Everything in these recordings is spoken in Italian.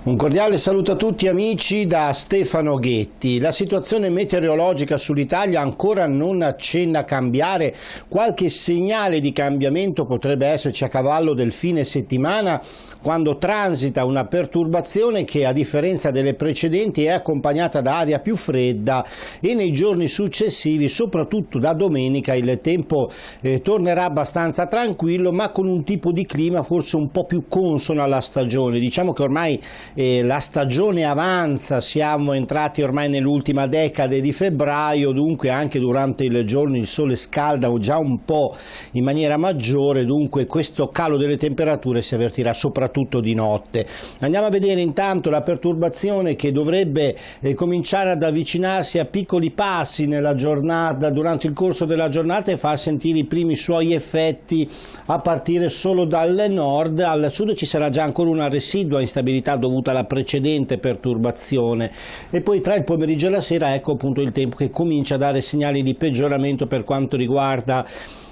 Un cordiale saluto a tutti amici da Stefano Ghetti. La situazione meteorologica sull'Italia ancora non accenna a cambiare, qualche segnale di cambiamento potrebbe esserci a cavallo del fine settimana quando transita una perturbazione che a differenza delle precedenti è accompagnata da aria più fredda e nei giorni successivi, soprattutto da domenica, il tempo tornerà abbastanza tranquillo ma con un tipo di clima forse un po' più consono alla stagione. Diciamo che ormai la stagione avanza, siamo entrati ormai nell'ultima decade di febbraio, dunque anche durante il giorno il sole scalda già un po' in maniera maggiore, dunque questo calo delle temperature si avvertirà soprattutto di notte. Andiamo a vedere intanto la perturbazione che dovrebbe cominciare ad avvicinarsi a piccoli passi nella giornata, durante il corso della giornata, e far sentire i primi suoi effetti a partire solo dal nord. Al sud ci sarà già ancora una residua instabilità dovuta alla precedente perturbazione e poi tra il pomeriggio e la sera ecco appunto il tempo che comincia a dare segnali di peggioramento per quanto riguarda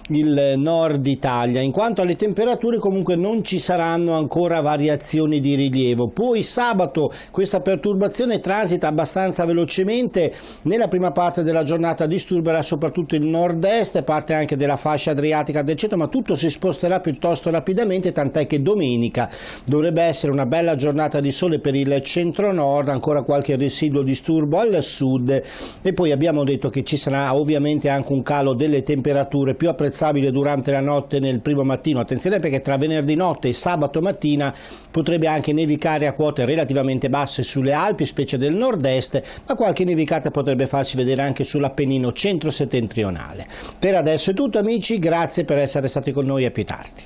il nord Italia. In quanto alle temperature comunque non ci saranno ancora variazioni di rilievo. Poi sabato questa perturbazione transita abbastanza velocemente, nella prima parte della giornata disturberà soprattutto il nord-est, parte anche della fascia adriatica del centro, ma tutto si sposterà piuttosto rapidamente, tant'è che domenica dovrebbe essere una bella giornata di sole per il centro-nord, ancora qualche residuo disturbo al sud e poi abbiamo detto che ci sarà ovviamente anche un calo delle temperature più apprezzabile durante la notte e nel primo mattino. Attenzione perché tra venerdì notte e sabato mattina potrebbe anche nevicare a quote relativamente basse sulle Alpi, specie del nord-est, ma qualche nevicata potrebbe farsi vedere anche sull'Appennino centro-settentrionale. Per adesso è tutto amici, grazie per essere stati con noi, a più tardi.